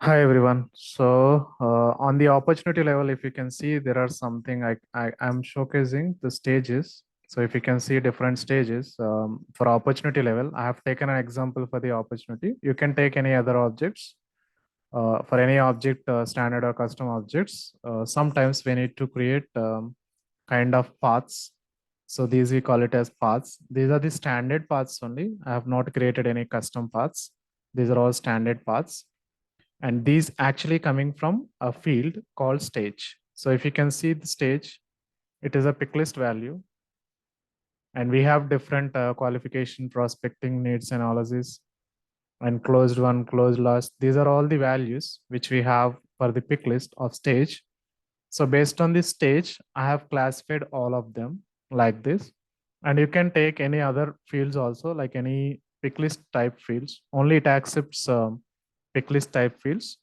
Hi everyone. So on the opportunity level, if you can see, there are something I'm showcasing the stages. So if you can see different stages for opportunity level, I have taken an example for the opportunity. You can take any other objects for any object, standard or custom objects. Sometimes we need to create kind of paths. So these we call it as paths. These are the standard paths only. I have not created any custom paths. These are all standard paths. And these actually coming from a field called stage. So if you can see the stage, it is a pick list value. And we have different qualification, prospecting, needs analysis, and closed one, closed last. These are all the values which we have for the pick list of stage. So based on this stage, I have classified all of them like this. And you can take any other fields also, like any pick list type fields. Only it accepts pick list type fields.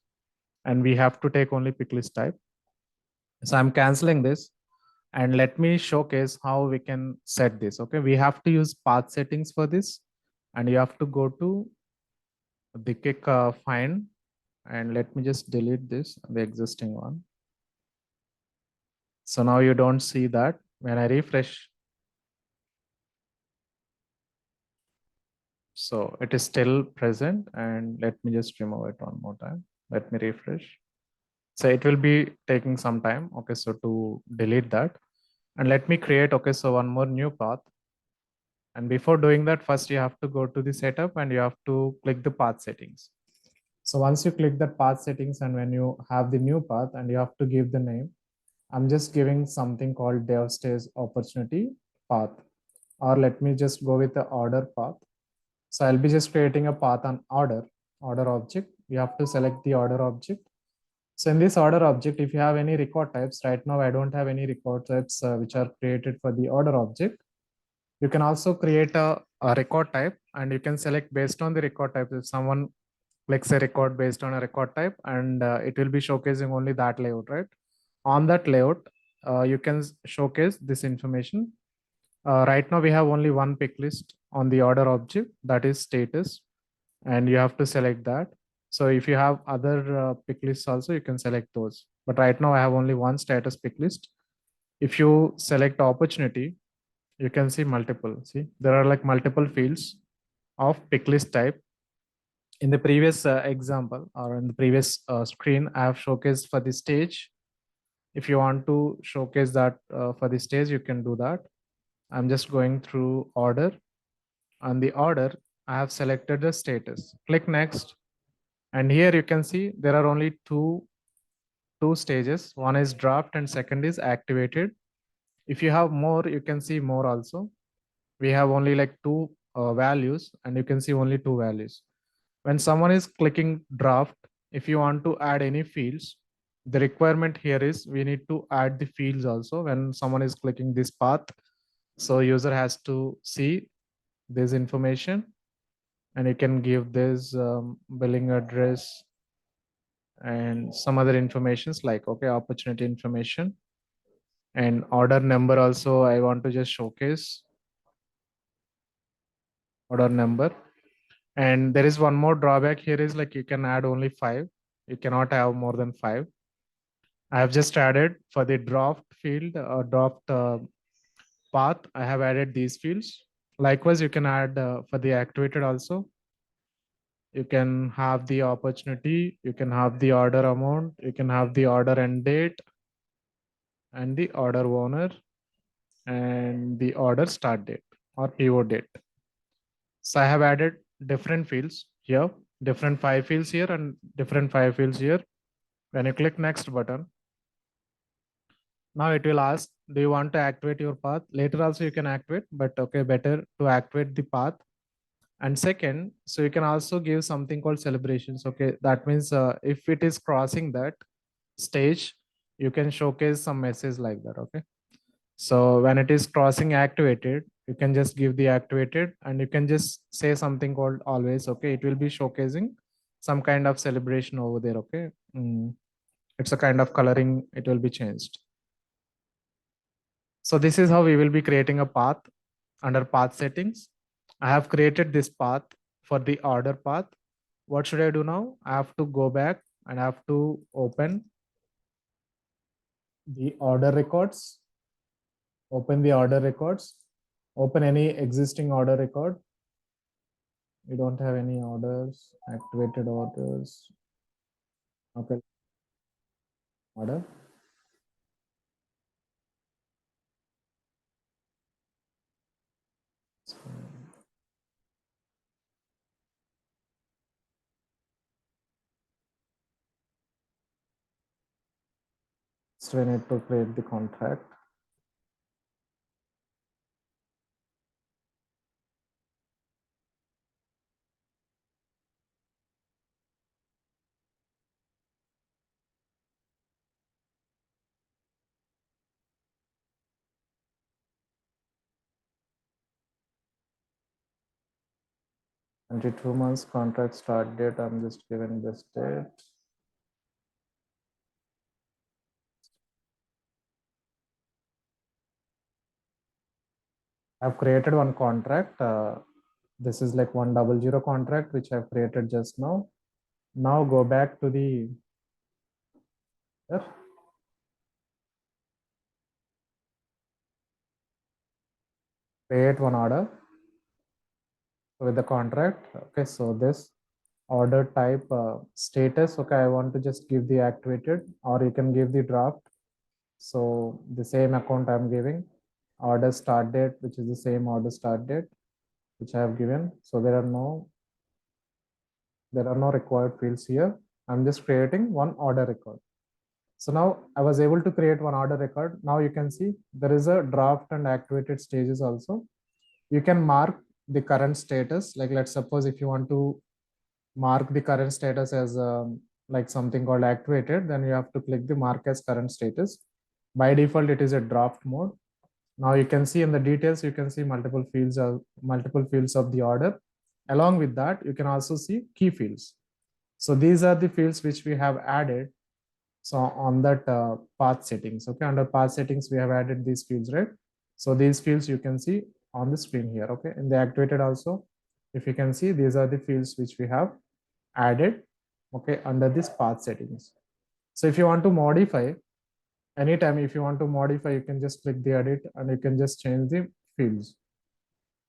And we have to take only pick list type. So I'm canceling this, and let me showcase how we can set this. Okay, we have to use path settings for this, and you have to go to the kick find, and let me just delete this, the existing one. So now you don't see that. When I refresh, so it is still present, and let me just remove it one more time. Let me refresh. So it will be taking some time. Okay, so to delete that, and let me create, okay, so one more new path. And before doing that, first you have to go to the setup and you have to click the path settings. So once you click that path settings, and when you have the new path and you have to give the name, I'm just giving something called dev stage opportunity path, or let me just go with the order path. So I'll be just creating a path on order object. You have to select the order object. So in this order object, if you have any record types, right now I don't have any record types which are created for the order object. You can also create a record type, and you can select based on the record type. If someone clicks a record based on a record type, and it will be showcasing only that layout, right? On that layout, you can showcase this information. Right now we have only one pick list on the order object, that is status, and you have to select that. So if you have other pick lists also, you can select those. But right now I have only one status pick list. If you select opportunity, you can see multiple. See, there are like multiple fields of pick list type. In the previous example, or in the previous screen, I have showcased for the stage. If you want to showcase that for the stage, you can do that. I'm just going through order. On the order, I have selected the status. Click next. And here you can see there are only two stages. One is draft and second is activated. If you have more, you can see more also. We have only like two values, and you can see only two values. When someone is clicking draft, if you want to add any fields, the requirement here is we need to add the fields also when someone is clicking this path. So user has to see this information, and you can give this billing address and some other informations like, okay, opportunity information and order number also. I want to just showcase order number. And there is one more drawback here is like you can add only 5. You cannot have more than 5. I have just added for the draft field or draft path. I have added these fields. Likewise, you can add for the activated also. You can have the opportunity. You can have the order amount. You can have the order end date and the order owner and the order start date or PO date. So I have added different fields here, different 5 fields here and different 5 fields here. When you click next button, now it will ask, do you want to activate your path? Later also you can activate, but okay, better to activate the path. And second, so you can also give something called celebrations. Okay, that means if it is crossing that stage, you can showcase some message like that. Okay, so when it is crossing activated, you can just give the activated, and you can just say something called always. Okay, it will be showcasing some kind of celebration over there. Okay, it's a kind of coloring, it will be changed. So this is how we will be creating a path under path settings. I have created this path for the order path. what should I do now? I have to go back and I have to open the order records, open the order records, open any existing order record. We don't have any orders, activated orders. Okay, order. So we need to create the contract. And 2 months contract start date. I'm just giving this date. I've created one contract. This is like 100 contract, which I've created just now. Now go back to the create one order with the contract. Okay, so this order type status. Okay, I want to just give the activated, or you can give the draft. So the same account I'm giving order start date, which is the same order start date which I have given. So there are no required fields here. I'm just creating one order record. So now I was able to create one order record. Now you can see there is a draft and activated stages also. You can mark the current status. Like let's suppose if you want to mark the current status as like something called activated, then you have to click the mark as current status. By default, it is a draft mode. Now you can see in the details, you can see multiple fields of the order. Along with that, you can also see key fields. So these are the fields which we have added. So on that path settings, okay, under path settings, we have added these fields, right? So these fields you can see on the screen here, okay? In the activated also, if you can see, these are the fields which we have added, okay, under this path settings. So if you want to modify, anytime if you want to modify, you can just click the edit and you can just change the fields.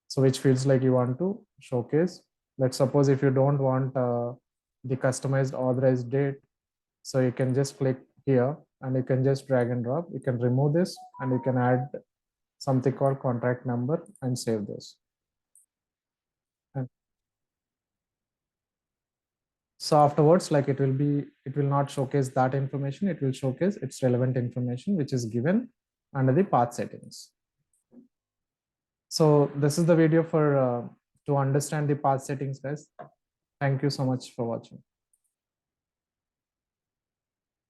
So which fields like you want to showcase. Let's suppose if you don't want the customized authorized date, so you can just click here and you can just drag and drop. You can remove this and you can add something called contract number and save this. And so afterwards, like it will not showcase that information. It will showcase its relevant information, which is given under the path settings. So this is the video for to understand the path settings, guys. Thank you so much for watching.